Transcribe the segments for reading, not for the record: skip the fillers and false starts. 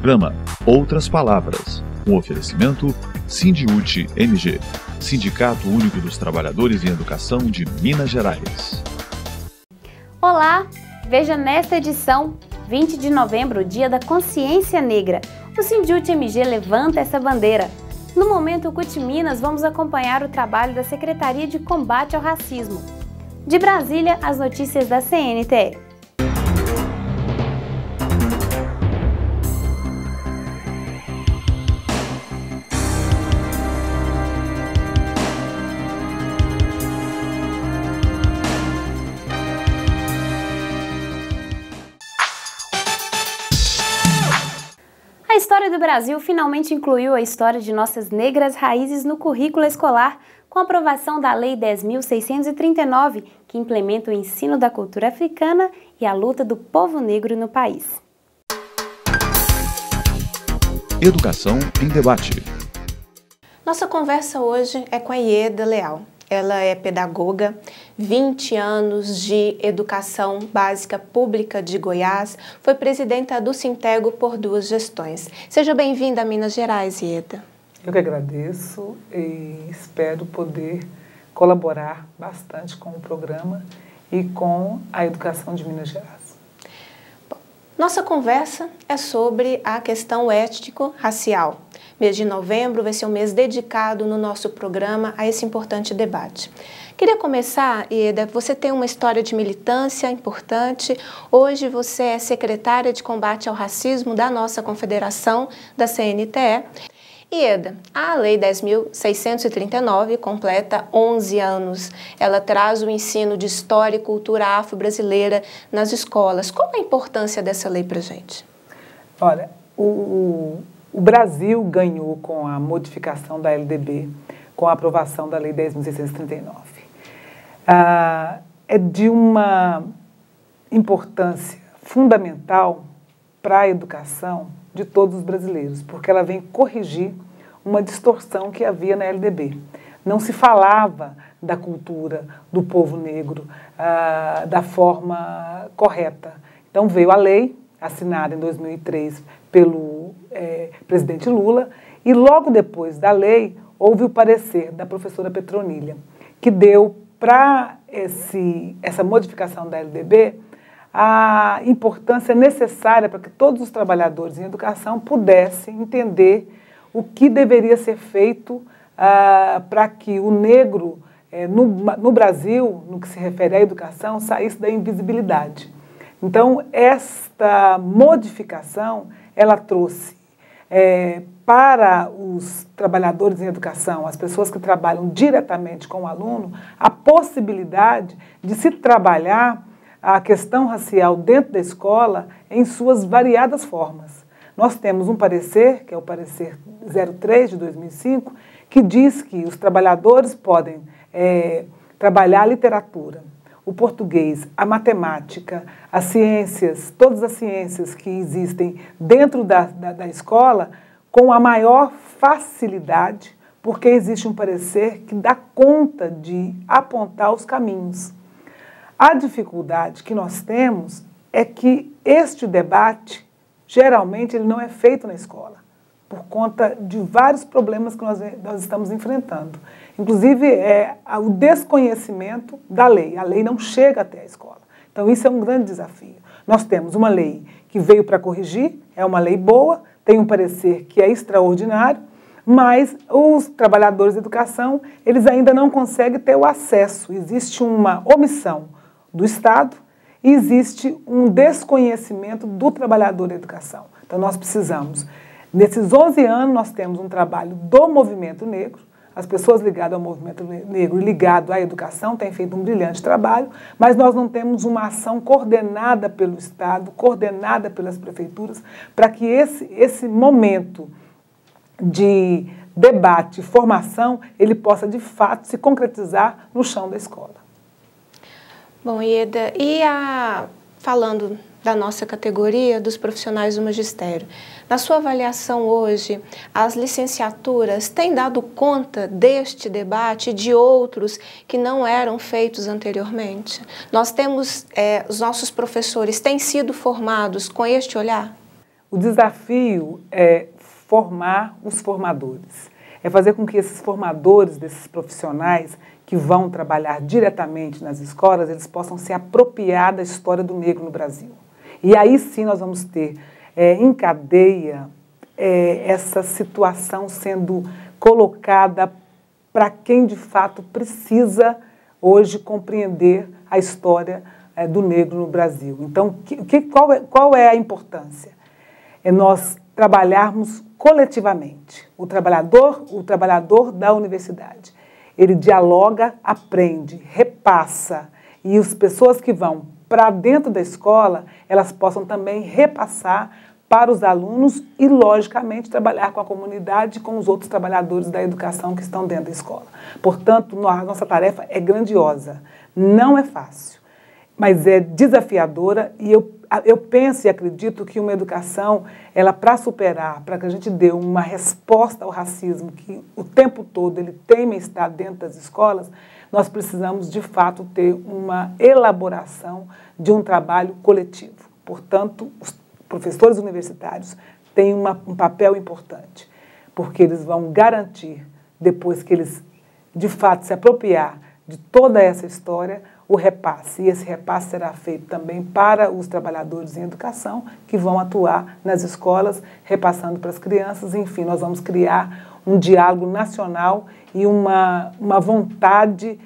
programa Outras Palavras, um oferecimento Sindiúte MG, Sindicato Único dos Trabalhadores em Educação de Minas Gerais. Olá! Veja nesta edição, 20 de novembro, Dia da Consciência Negra. O Sindiúte MG levanta essa bandeira. No Momento CUT Minas, vamos acompanhar o trabalho da Secretaria de Combate ao Racismo. De Brasília, as notícias da CNTE. A história do Brasil finalmente incluiu a história de nossas negras raízes no currículo escolar, com a aprovação da Lei 10.639, que implementa o ensino da cultura africana e a luta do povo negro no país. Educação em Debate. Nossa conversa hoje é com a Ieda Leal. Ela é pedagoga, 20 anos de educação básica pública de Goiás, foi presidenta do Sintego por 2 gestões. Seja bem-vinda a Minas Gerais, Ieda. Eu que agradeço e espero poder colaborar bastante com o programa e com a educação de Minas Gerais. Bom, nossa conversa é sobre a questão étnico-racial. Mês de novembro vai ser um mês dedicado no nosso programa a esse importante debate. Queria começar, Ieda, você tem uma história de militância importante. Hoje você é secretária de combate ao racismo da nossa confederação, da CNTE. Ieda, a Lei 10.639 completa 11 anos. Ela traz o ensino de história e cultura afro-brasileira nas escolas. Qual a importância dessa lei para a gente? Olha, o Brasil ganhou com a modificação da LDB, com a aprovação da Lei 10.639. É de uma importância fundamental para a educação de todos os brasileiros, porque ela vem corrigir uma distorção que havia na LDB. Não se falava da cultura do povo negro da forma correta. Então veio a lei, assinada em 2003 pelo presidente Lula, e logo depois da lei houve o parecer da professora Petronilha, que deu para essa modificação da LDB a importância necessária para que todos os trabalhadores em educação pudessem entender o que deveria ser feito para que o negro, no Brasil, no que se refere à educação, saísse da invisibilidade. Então, esta modificação, ela trouxe para os trabalhadores em educação, as pessoas que trabalham diretamente com o aluno, a possibilidade de se trabalhar a questão racial dentro da escola em suas variadas formas. Nós temos um parecer, que é o parecer 03 de 2005, que diz que os trabalhadores podem trabalhar a literatura, o português, a matemática, as ciências, todas as ciências que existem dentro da escola com a maior facilidade, porque existe um parecer que dá conta de apontar os caminhos. A dificuldade que nós temos é que este debate, geralmente, ele não é feito na escola, por conta de vários problemas que nós estamos enfrentando. Inclusive, o desconhecimento da lei. A lei não chega até a escola. Então, isso é um grande desafio. Nós temos uma lei que veio para corrigir, é uma lei boa, tem um parecer que é extraordinário, mas os trabalhadores de educação, eles ainda não conseguem ter o acesso. Existe uma omissão do Estado e existe um desconhecimento do trabalhador da educação. Então, nós precisamos, nesses 11 anos, nós temos um trabalho do movimento negro, as pessoas ligadas ao movimento negro e ligadas à educação têm feito um brilhante trabalho, mas nós não temos uma ação coordenada pelo Estado, coordenada pelas prefeituras, para que esse momento de debate e formação, ele possa, de fato, se concretizar no chão da escola. Bom, Ieda, falando da nossa categoria dos profissionais do magistério, na sua avaliação hoje, as licenciaturas têm dado conta deste debate e de outros que não eram feitos anteriormente? Nós temos, os nossos professores têm sido formados com este olhar? O desafio é formar os formadores, é fazer com que esses formadores desses profissionais que vão trabalhar diretamente nas escolas, eles possam se apropriar da história do negro no Brasil. E aí sim nós vamos ter em cadeia essa situação sendo colocada para quem de fato precisa hoje compreender a história do negro no Brasil. Então, qual é a importância? É nós trabalharmos coletivamente. O trabalhador da universidade, ele dialoga, aprende, repassa, e as pessoas que vão para dentro da escola, elas possam também repassar para os alunos e, logicamente, trabalhar com a comunidade e com os outros trabalhadores da educação que estão dentro da escola. Portanto, a nossa tarefa é grandiosa, não é fácil, mas é desafiadora, e eu penso e acredito que uma educação, ela para superar, para que a gente dê uma resposta ao racismo que o tempo todo ele teme estar dentro das escolas, nós precisamos de fato ter uma elaboração de um trabalho coletivo. Portanto, os professores universitários têm um papel importante, porque eles vão garantir, depois que eles de fato se apropriar de toda essa história, o repasse. E esse repasse será feito também para os trabalhadores em educação que vão atuar nas escolas, repassando para as crianças. Enfim, nós vamos criar um diálogo nacional e uma vontade,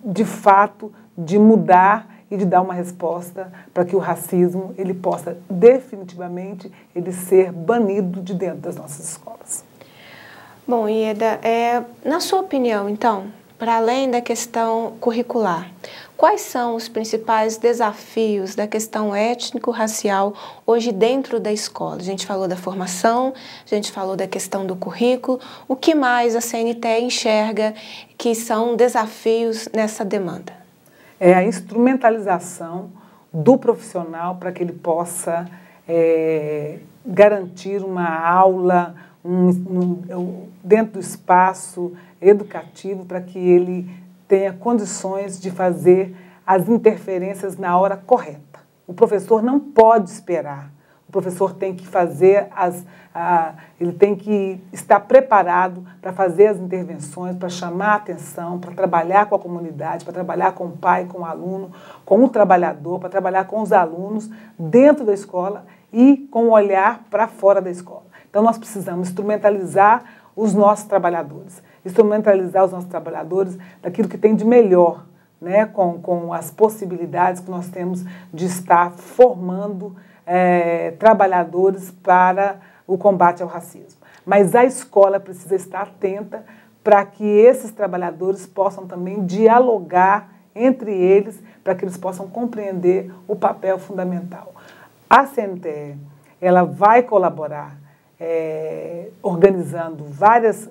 de fato, de mudar e de dar uma resposta para que o racismo ele possa definitivamente ser banido de dentro das nossas escolas. Bom, Ieda, na sua opinião, então, para além da questão curricular, quais são os principais desafios da questão étnico-racial hoje dentro da escola? A gente falou da formação, a gente falou da questão do currículo. O que mais a CNTE enxerga que são desafios nessa demanda? É a instrumentalização do profissional para que ele possa garantir uma aula dentro do espaço educativo para que ele tenha condições de fazer as interferências na hora correta. O professor não pode esperar. O professor tem que fazer ele tem que estar preparado para fazer as intervenções, para chamar a atenção, para trabalhar com a comunidade, para trabalhar com o pai, com o aluno, com o trabalhador, para trabalhar com os alunos dentro da escola e com o olhar para fora da escola. Então, nós precisamos instrumentalizar os nossos trabalhadores, daquilo que tem de melhor, né, com as possibilidades que nós temos de estar formando trabalhadores para o combate ao racismo. Mas a escola precisa estar atenta para que esses trabalhadores possam também dialogar entre eles, para que eles possam compreender o papel fundamental. A CNTE, ela vai colaborar organizando várias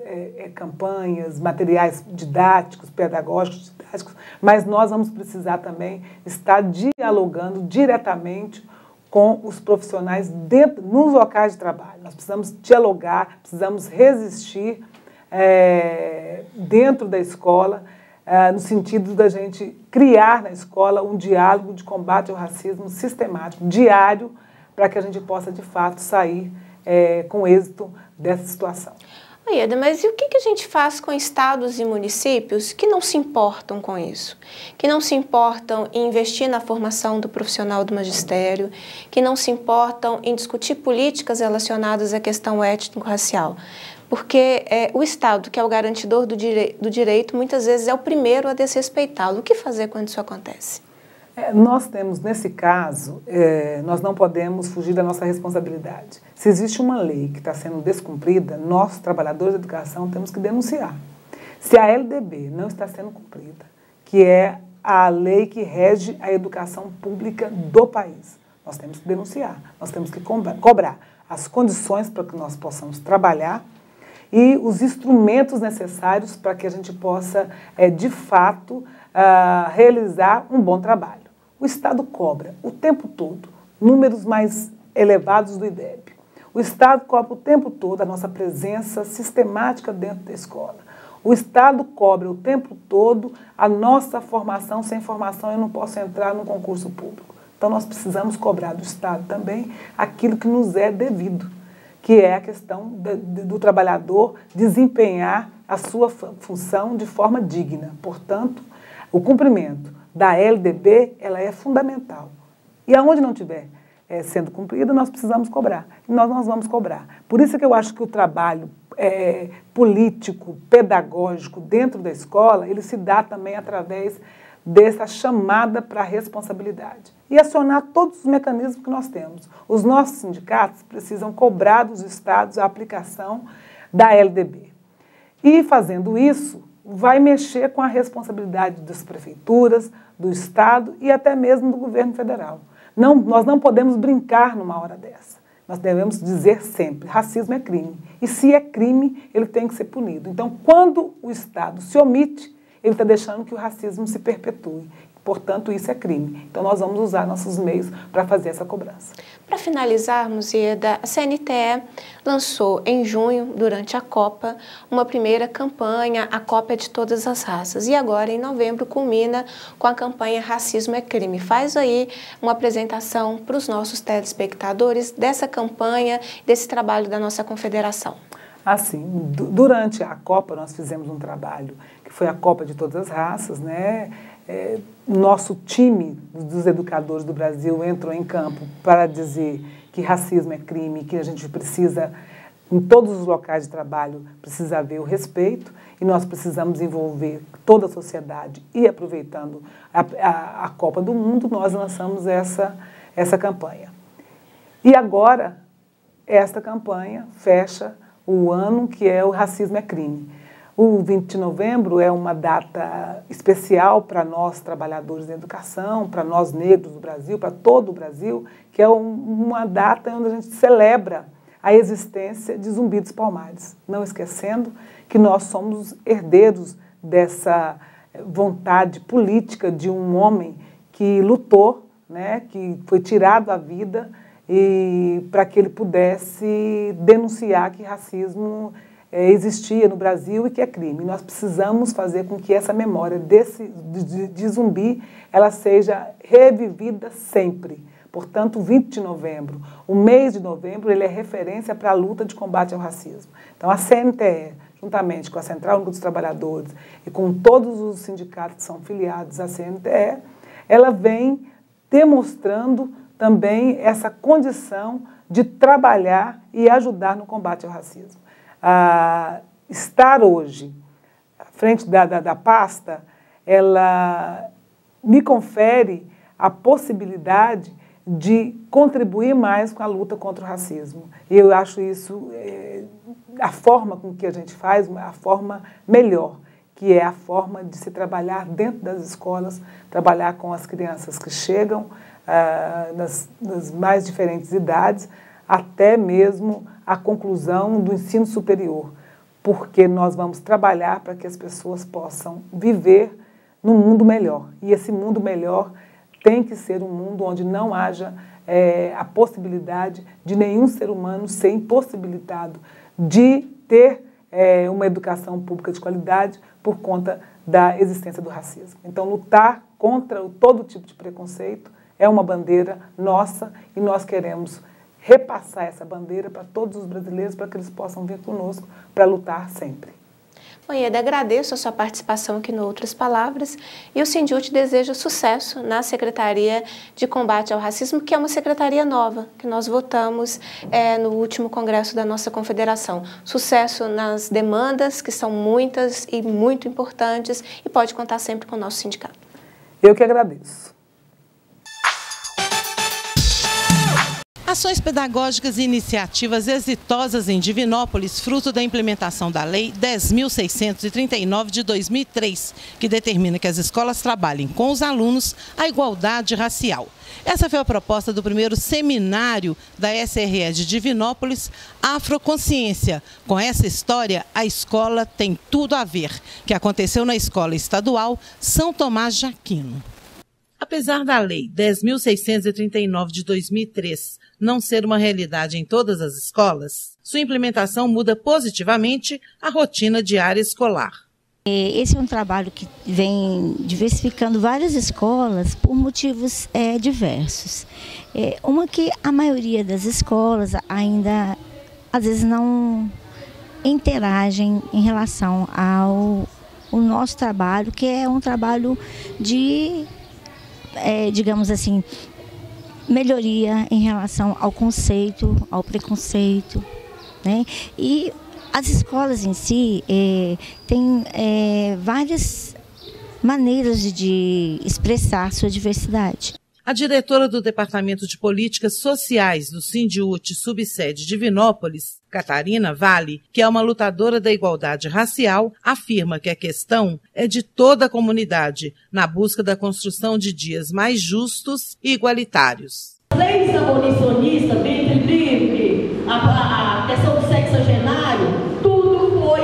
campanhas, materiais didáticos, pedagógicos, mas nós vamos precisar também estar dialogando diretamente com os profissionais nos locais de trabalho. Nós precisamos dialogar, precisamos resistir dentro da escola, no sentido da gente criar na escola um diálogo de combate ao racismo sistemático, diário, para que a gente possa, de fato, sair com êxito dessa situação. Ieda, mas e o que a gente faz com estados e municípios que não se importam com isso? Que não se importam em investir na formação do profissional do magistério, que não se importam em discutir políticas relacionadas à questão étnico-racial? Porque o Estado, que é o garantidor do direito, muitas vezes é o primeiro a desrespeitá-lo. O que fazer quando isso acontece? Nós temos, nesse caso, nós não podemos fugir da nossa responsabilidade. Se existe uma lei que está sendo descumprida, nós, trabalhadores da educação, temos que denunciar. Se a LDB não está sendo cumprida, que é a lei que rege a educação pública do país, nós temos que denunciar, nós temos que cobrar as condições para que nós possamos trabalhar e os instrumentos necessários para que a gente possa, de fato, realizar um bom trabalho. O Estado cobra o tempo todo números mais elevados do IDEB. O Estado cobra o tempo todo a nossa presença sistemática dentro da escola. O Estado cobra o tempo todo a nossa formação. Sem formação eu não posso entrar no concurso público. Então nós precisamos cobrar do Estado também aquilo que nos é devido, que é a questão do trabalhador desempenhar a sua função de forma digna. Portanto, o cumprimento da LDB, ela é fundamental. E aonde não tiver sendo cumprida, nós precisamos cobrar. E nós vamos cobrar. Por isso que eu acho que o trabalho político, pedagógico dentro da escola, ele se dá também através dessa chamada para a responsabilidade. E acionar todos os mecanismos que nós temos. Os nossos sindicatos precisam cobrar dos estados a aplicação da LDB. E fazendo isso, vai mexer com a responsabilidade das prefeituras, do estado e até mesmo do governo federal. Nós não podemos brincar numa hora dessa. Nós devemos dizer sempre, racismo é crime. E se é crime, ele tem que ser punido. Então, quando o Estado se omite, ele está deixando que o racismo se perpetue. Portanto, isso é crime. Então, nós vamos usar nossos meios para fazer essa cobrança. Para finalizarmos, Ieda, a CNTE lançou em junho, durante a Copa, uma primeira campanha, a Copa é de todas as raças. E agora, em novembro, culmina com a campanha Racismo é Crime. Faz aí uma apresentação para os nossos telespectadores dessa campanha, desse trabalho da nossa confederação. Assim, durante a Copa, nós fizemos um trabalho que foi a Copa de todas as raças, né? Nosso time dos educadores do Brasil entrou em campo para dizer que racismo é crime, que a gente precisa, em todos os locais de trabalho, precisa haver o respeito e nós precisamos envolver toda a sociedade. E aproveitando a Copa do Mundo, nós lançamos essa campanha. E agora, esta campanha fecha o ano que é o Racismo é Crime. O 20 de novembro é uma data especial para nós, trabalhadores da educação, para nós negros do Brasil, para todo o Brasil, que é uma data onde a gente celebra a existência de Zumbi dos Palmares. Não esquecendo que nós somos herdeiros dessa vontade política de um homem que lutou, né, que foi tirado a vida e para que ele pudesse denunciar que racismo existia no Brasil e que é crime. Nós precisamos fazer com que essa memória de Zumbi ela seja revivida sempre. Portanto, o 20 de novembro, o mês de novembro, ele é referência para a luta de combate ao racismo. Então, a CNTE, juntamente com a Central Única dos Trabalhadores e com todos os sindicatos que são filiados à CNTE, ela vem demonstrando também essa condição de trabalhar e ajudar no combate ao racismo. Estar hoje à frente da pasta, ela me confere a possibilidade de contribuir mais com a luta contra o racismo. E eu acho isso, a forma com que a gente faz, a forma melhor, que é a forma de se trabalhar dentro das escolas, trabalhar com as crianças que chegam nas mais diferentes idades, até mesmo a conclusão do ensino superior, porque nós vamos trabalhar para que as pessoas possam viver num mundo melhor. E esse mundo melhor tem que ser um mundo onde não haja a possibilidade de nenhum ser humano ser impossibilitado de ter uma educação pública de qualidade por conta da existência do racismo. Então, lutar contra todo tipo de preconceito é uma bandeira nossa e nós queremos repassar essa bandeira para todos os brasileiros para que eles possam vir conosco para lutar sempre. Bom, Ieda, agradeço a sua participação aqui no Outras Palavras e o Sindiúte deseja sucesso na Secretaria de Combate ao Racismo, que é uma secretaria nova, que nós votamos no último congresso da nossa confederação. Sucesso nas demandas, que são muitas e muito importantes, e pode contar sempre com o nosso sindicato. Eu que agradeço. Ações pedagógicas e iniciativas exitosas em Divinópolis, fruto da implementação da Lei 10.639 de 2003, que determina que as escolas trabalhem com os alunos a igualdade racial. Essa foi a proposta do primeiro seminário da SRE de Divinópolis, Afroconsciência. Com essa história, a escola tem tudo a ver, que aconteceu na Escola Estadual São Tomás de Aquino. Apesar da Lei 10.639 de 2003 não ser uma realidade em todas as escolas, sua implementação muda positivamente a rotina diária escolar. Esse é um trabalho que vem diversificando várias escolas por motivos diversos. Uma que a maioria das escolas ainda, às vezes, não interagem em relação ao nosso trabalho, que é um trabalho de, digamos assim, melhoria em relação ao conceito, ao preconceito, né? E as escolas em si têm várias maneiras de expressar sua diversidade. A diretora do Departamento de Políticas Sociais do Sindiúti, subsede Divinópolis, Catarina Vale, que é uma lutadora da igualdade racial, afirma que a questão é de toda a comunidade, na busca da construção de dias mais justos e igualitários. Leis abolicionistas, ventre livre, a questão do sexagenário, tudo foi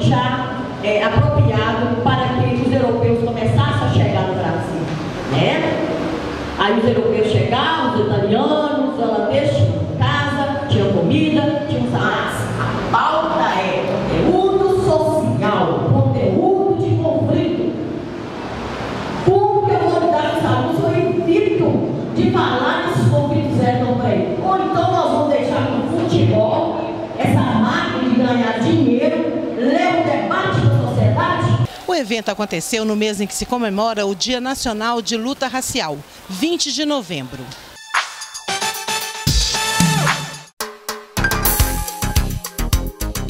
já apropriado para que os europeus começassem a chegar no Brasil, né? Aí os europeus chegavam, os italianos, os holandeses tinham casa, tinham comida, tinham salário. A pauta é conteúdo social, conteúdo de conflito. Como que eu vou lidar com os alunos? Eu evito de falar nesses conflitos também. Ou então nós vamos deixar que o futebol, essa máquina de ganhar dinheiro, leve o debate da sociedade. O evento aconteceu no mês em que se comemora o Dia Nacional de Luta Racial, 20 de novembro.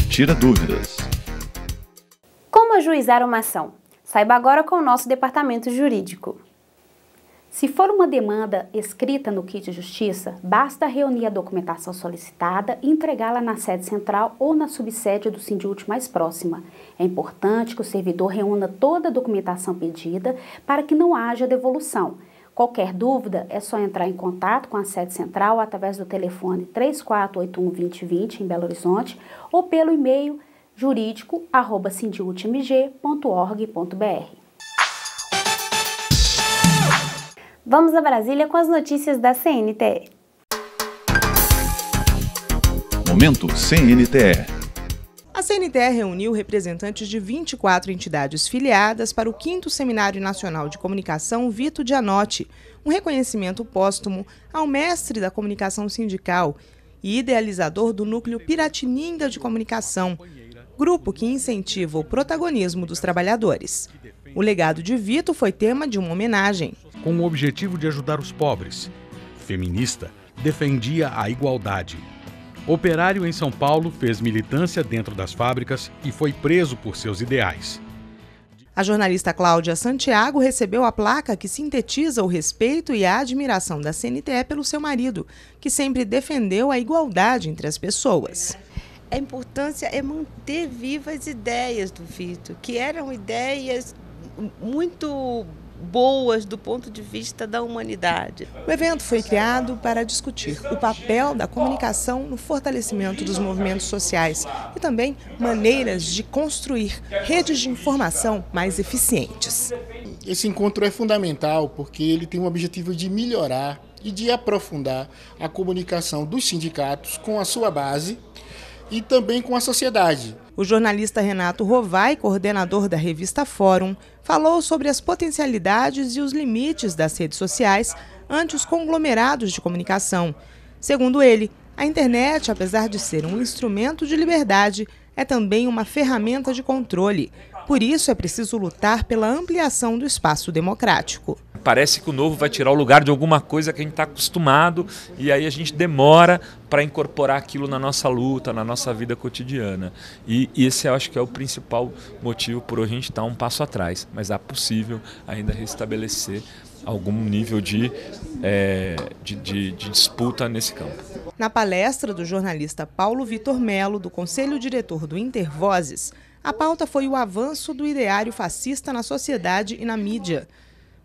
Tira dúvidas. Como ajuizar uma ação? Saiba agora com o nosso departamento jurídico. Se for uma demanda escrita no kit de justiça, basta reunir a documentação solicitada e entregá-la na sede central ou na subsede do Sindiúti mais próxima. É importante que o servidor reúna toda a documentação pedida para que não haja devolução. Qualquer dúvida é só entrar em contato com a sede central através do telefone 3481-2020 em Belo Horizonte ou pelo e-mail jurídico@sindiutimg.org.br. Vamos a Brasília com as notícias da CNTE. Momento CNTE. A CNTE reuniu representantes de 24 entidades filiadas para o 5º Seminário Nacional de Comunicação Vito Gianotti, um reconhecimento póstumo ao mestre da comunicação sindical e idealizador do Núcleo Piratininga de Comunicação, grupo que incentiva o protagonismo dos trabalhadores. O legado de Vito foi tema de uma homenagem. Com o objetivo de ajudar os pobres. Feminista, defendia a igualdade. Operário em São Paulo, fez militância dentro das fábricas e foi preso por seus ideais. A jornalista Cláudia Santiago recebeu a placa que sintetiza o respeito e a admiração da CNTE pelo seu marido, que sempre defendeu a igualdade entre as pessoas. A importância é manter vivas as ideias do Vito, que eram ideias muito boas do ponto de vista da humanidade. O evento foi criado para discutir o papel da comunicação no fortalecimento dos movimentos sociais e também maneiras de construir redes de informação mais eficientes. Esse encontro é fundamental porque ele tem o objetivo de melhorar e de aprofundar a comunicação dos sindicatos com a sua base e também com a sociedade. O jornalista Renato Rovai, coordenador da revista Fórum, falou sobre as potencialidades e os limites das redes sociais ante os conglomerados de comunicação. Segundo ele, a internet, apesar de ser um instrumento de liberdade, é também uma ferramenta de controle. Por isso, é preciso lutar pela ampliação do espaço democrático. Parece que o novo vai tirar o lugar de alguma coisa que a gente está acostumado e aí a gente demora para incorporar aquilo na nossa luta, na nossa vida cotidiana. E esse eu acho que é o principal motivo por a gente estar um passo atrás. Mas é possível ainda restabelecer algum nível de disputa nesse campo. Na palestra do jornalista Paulo Vitor Melo, do Conselho Diretor do Intervozes, a pauta foi o avanço do ideário fascista na sociedade e na mídia.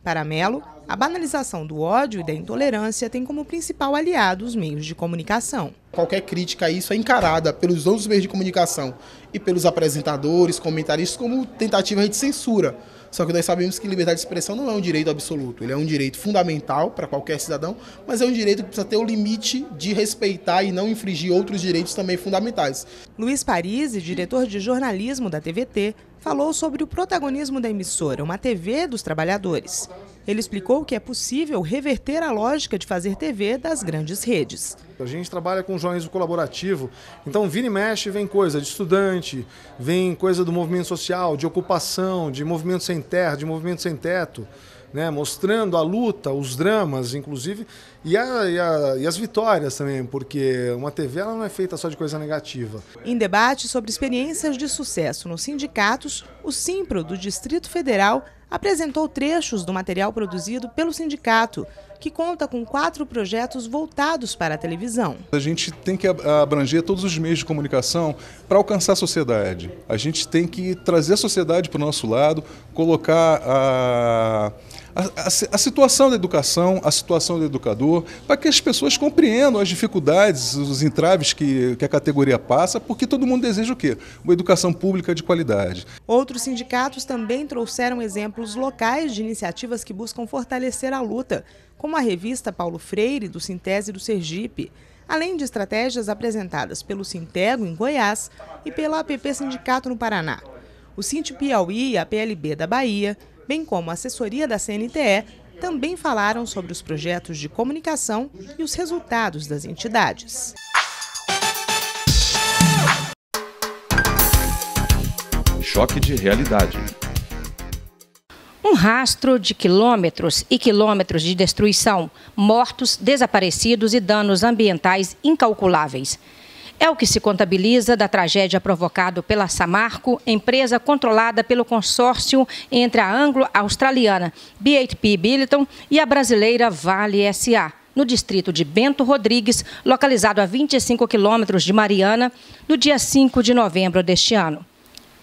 Para Melo, a banalização do ódio e da intolerância tem como principal aliado os meios de comunicação. Qualquer crítica a isso é encarada pelos outros meios de comunicação e pelos apresentadores, comentaristas, como tentativa de censura. Só que nós sabemos que liberdade de expressão não é um direito absoluto, ele é um direito fundamental para qualquer cidadão, mas é um direito que precisa ter o limite de respeitar e não infringir outros direitos também fundamentais. Luiz Parisi, diretor de jornalismo da TVT, falou sobre o protagonismo da emissora, uma TV dos trabalhadores. Ele explicou que é possível reverter a lógica de fazer TV das grandes redes. A gente trabalha com jornalismo colaborativo, então vira e mexe vem coisa de estudante, vem coisa do movimento social, de ocupação, de movimento sem terra, de movimento sem teto, né, mostrando a luta, os dramas, inclusive, e as vitórias também, porque uma TV ela não é feita só de coisa negativa. Em debate sobre experiências de sucesso nos sindicatos, o Simpro do Distrito Federal apresentou trechos do material produzido pelo sindicato, que conta com 4 projetos voltados para a televisão. A gente tem que abranger todos os meios de comunicação para alcançar a sociedade. A gente tem que trazer a sociedade para o nosso lado, colocar a situação da educação, a situação do educador, para que as pessoas compreendam as dificuldades, os entraves que a categoria passa, porque todo mundo deseja o quê? Uma educação pública de qualidade. Outros sindicatos também trouxeram exemplos locais de iniciativas que buscam fortalecer a luta, como a revista Paulo Freire, do Sintese do Sergipe, além de estratégias apresentadas pelo Sintego, em Goiás, e pela APP Sindicato no Paraná. O Sinti Piauí e a PLB da Bahia, bem como a assessoria da CNTE, também falaram sobre os projetos de comunicação e os resultados das entidades. Choque de realidade. Um rastro de quilômetros e quilômetros de destruição, mortos, desaparecidos e danos ambientais incalculáveis. É o que se contabiliza da tragédia provocada pela Samarco, empresa controlada pelo consórcio entre a anglo-australiana BHP Billiton e a brasileira Vale S.A., no distrito de Bento Rodrigues, localizado a 25 quilômetros de Mariana, no dia 5 de novembro deste ano.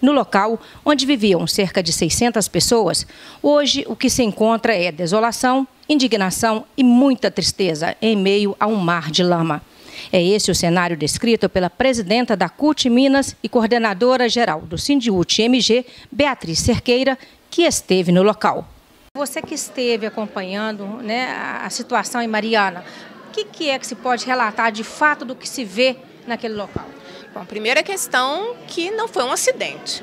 No local, onde viviam cerca de 600 pessoas, hoje o que se encontra é desolação, indignação e muita tristeza em meio a um mar de lama. É esse o cenário descrito pela presidenta da CUT Minas e coordenadora geral do Sindiúte-MG, Beatriz Cerqueira, que esteve no local. Você que esteve acompanhando, né, a situação em Mariana, o que é que se pode relatar de fato do que se vê naquele local? Bom, a primeira questão que não foi um acidente.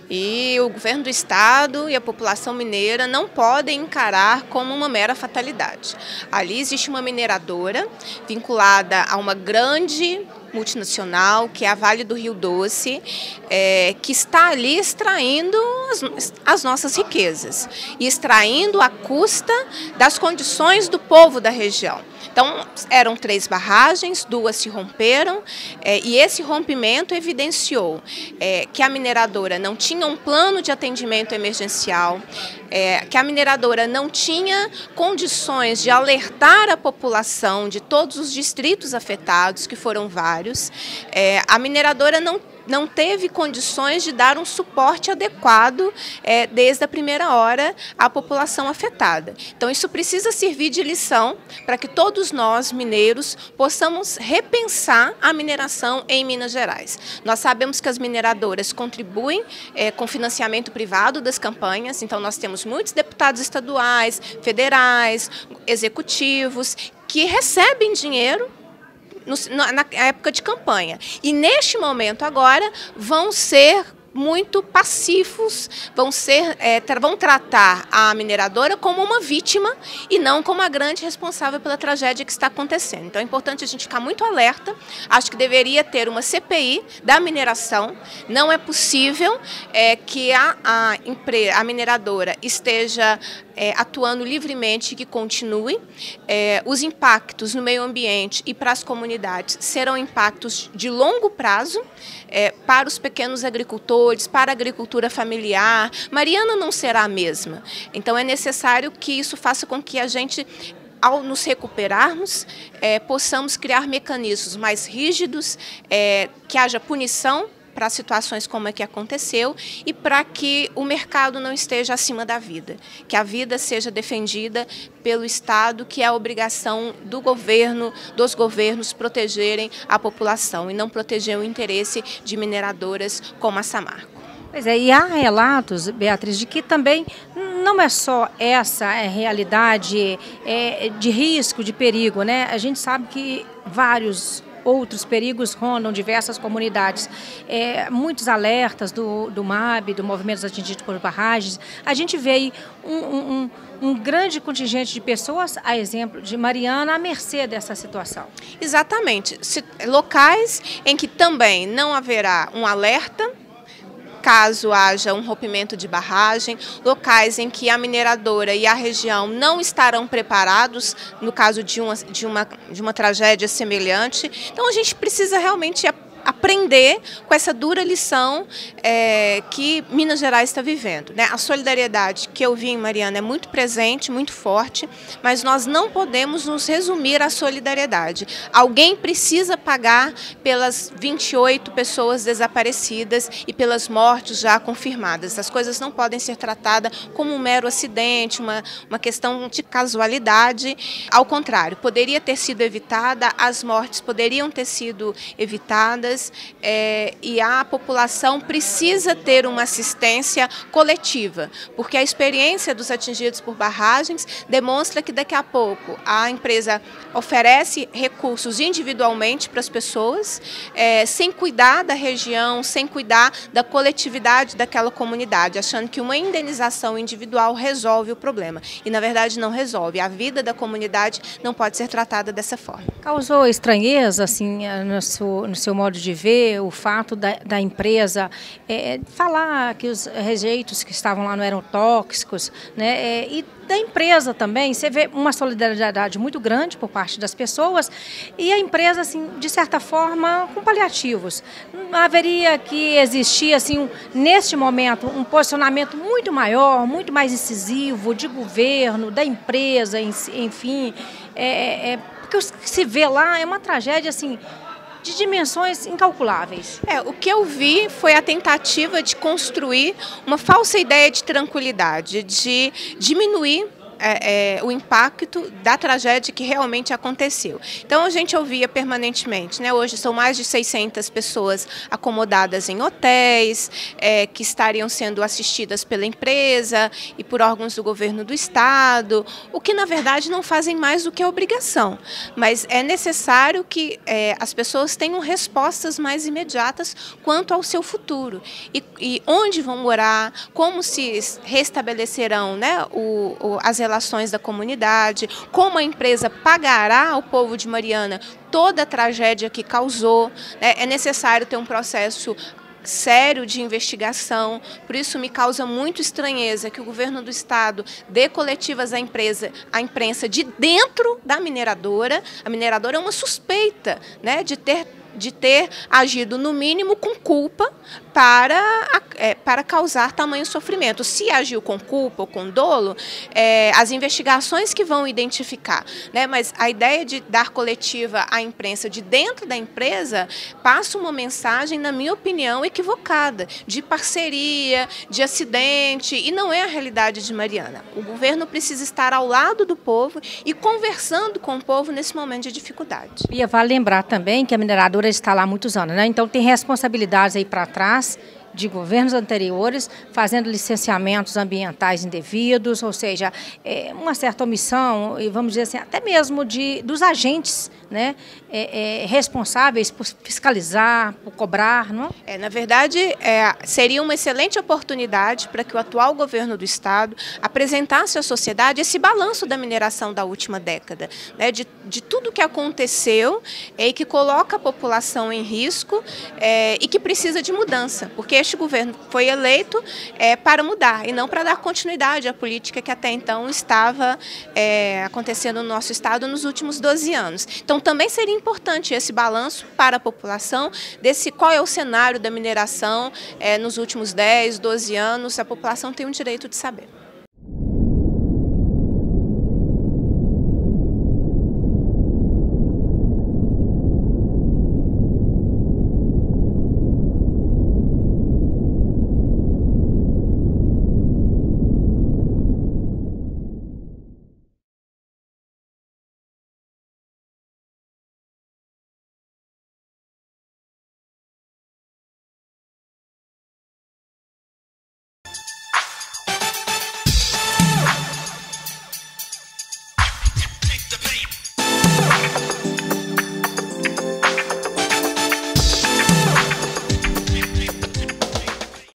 E o governo do estado e a população mineira não podem encarar como uma mera fatalidade. Ali existe uma mineradora vinculada a uma grande multinacional, que é a Vale do Rio Doce, que está ali extraindo as nossas riquezas e extraindo à custa das condições do povo da região. Então, eram 3 barragens, 2 se romperam, e esse rompimento evidenciou que a mineradora não tinha um plano de atendimento emergencial, que a mineradora não tinha condições de alertar a população de todos os distritos afetados, que foram vários. A mineradora não teve condições de dar um suporte adequado desde a primeira hora à população afetada. Então, isso precisa servir de lição para que todos nós, mineiros, possamos repensar a mineração em Minas Gerais. Nós sabemos que as mineradoras contribuem com financiamento privado das campanhas, então nós temos muitos deputados estaduais, federais, executivos, que recebem dinheiro na época de campanha. E neste momento agora vão ser muito passivos, vão tratar a mineradora como uma vítima e não como a grande responsável pela tragédia que está acontecendo. Então é importante a gente ficar muito alerta. Acho que deveria ter uma CPI da mineração. Não é possível que a mineradora esteja atuando livremente e que continue. Os impactos no meio ambiente e para as comunidades serão impactos de longo prazo para os pequenos agricultores, para a agricultura familiar. Mariana não será a mesma. Então é necessário que isso faça com que a gente, ao nos recuperarmos, possamos criar mecanismos mais rígidos, que haja punição para situações como a que aconteceu e para que o mercado não esteja acima da vida, que a vida seja defendida pelo Estado, que é a obrigação do governo, dos governos protegerem a população e não proteger o interesse de mineradoras como a Samarco. Pois é, e há relatos, Beatriz, de que também não é só essa realidade de risco, de perigo, né? A gente sabe que vários outros perigos rondam diversas comunidades. Muitos alertas do MAB, do Movimentos Atingidos por Barragens. A gente vê aí um grande contingente de pessoas, a exemplo de Mariana, à mercê dessa situação. Exatamente. Locais em que também não haverá um alerta, caso haja um rompimento de barragem, locais em que a mineradora e a região não estarão preparados no caso de uma tragédia semelhante. Então a gente precisa realmente aprender com essa dura lição que Minas Gerais está vivendo, né? A solidariedade que eu vi em Mariana é muito presente, muito forte, mas nós não podemos nos resumir à solidariedade. Alguém precisa pagar pelas 28 pessoas desaparecidas e pelas mortes já confirmadas. As coisas não podem ser tratadas como um mero acidente, uma questão de casualidade. Ao contrário, poderia ter sido evitada, as mortes poderiam ter sido evitadas. E a população precisa ter uma assistência coletiva, porque a experiência dos atingidos por barragens demonstra que daqui a pouco a empresa oferece recursos individualmente para as pessoas, sem cuidar da região, sem cuidar da coletividade daquela comunidade, achando que uma indenização individual resolve o problema. E na verdade não resolve. A vida da comunidade não pode ser tratada dessa forma. Causou estranheza, assim, no seu modo de ver, o fato da empresa falar que os rejeitos que estavam lá não eram tóxicos, né? E da empresa também, você vê uma solidariedade muito grande por parte das pessoas e a empresa, assim, de certa forma, com paliativos. Haveria que existir, assim, neste momento, um posicionamento muito maior, muito mais incisivo de governo, da empresa, enfim, porque o que se vê lá é uma tragédia, assim, de dimensões incalculáveis. O que eu vi foi a tentativa de construir uma falsa ideia de tranquilidade, de diminuir o impacto da tragédia que realmente aconteceu. Então a gente ouvia permanentemente, né? Hoje são mais de 600 pessoas acomodadas em hotéis, que estariam sendo assistidas pela empresa e por órgãos do governo do estado, o que na verdade não fazem mais do que a obrigação. Mas é necessário que as pessoas tenham respostas mais imediatas quanto ao seu futuro. E onde vão morar, como se restabelecerão, né, as relações da comunidade, como a empresa pagará ao povo de Mariana toda a tragédia que causou, né? É necessário ter um processo sério de investigação, por isso me causa muito estranheza que o governo do estado dê coletivas à imprensa de dentro da mineradora. A mineradora é uma suspeita, né, de ter agido, no mínimo, com culpa para causar tamanho sofrimento. Se agiu com culpa ou com dolo, as investigações que vão identificar, né? Mas a ideia de dar coletiva à imprensa de dentro da empresa passa uma mensagem, na minha opinião, equivocada, de parceria, de acidente, e não é a realidade de Mariana. O governo precisa estar ao lado do povo e conversando com o povo nesse momento de dificuldade. E vale lembrar também que a mineradora está lá há muitos anos, né? Então tem responsabilidades aí para trás de governos anteriores, fazendo licenciamentos ambientais indevidos, ou seja, uma certa omissão, e vamos dizer assim, até mesmo dos agentes, né, responsáveis por fiscalizar, por cobrar, não? Na verdade, seria uma excelente oportunidade para que o atual governo do estado apresentasse à sociedade esse balanço da mineração da última década, né, de tudo que aconteceu e que coloca a população em risco e que precisa de mudança, porque este governo foi eleito para mudar e não para dar continuidade à política que até então estava acontecendo no nosso estado nos últimos 12 anos. Então também seria importante esse balanço para a população desse qual é o cenário da mineração nos últimos 10, 12 anos, a população tem o direito de saber.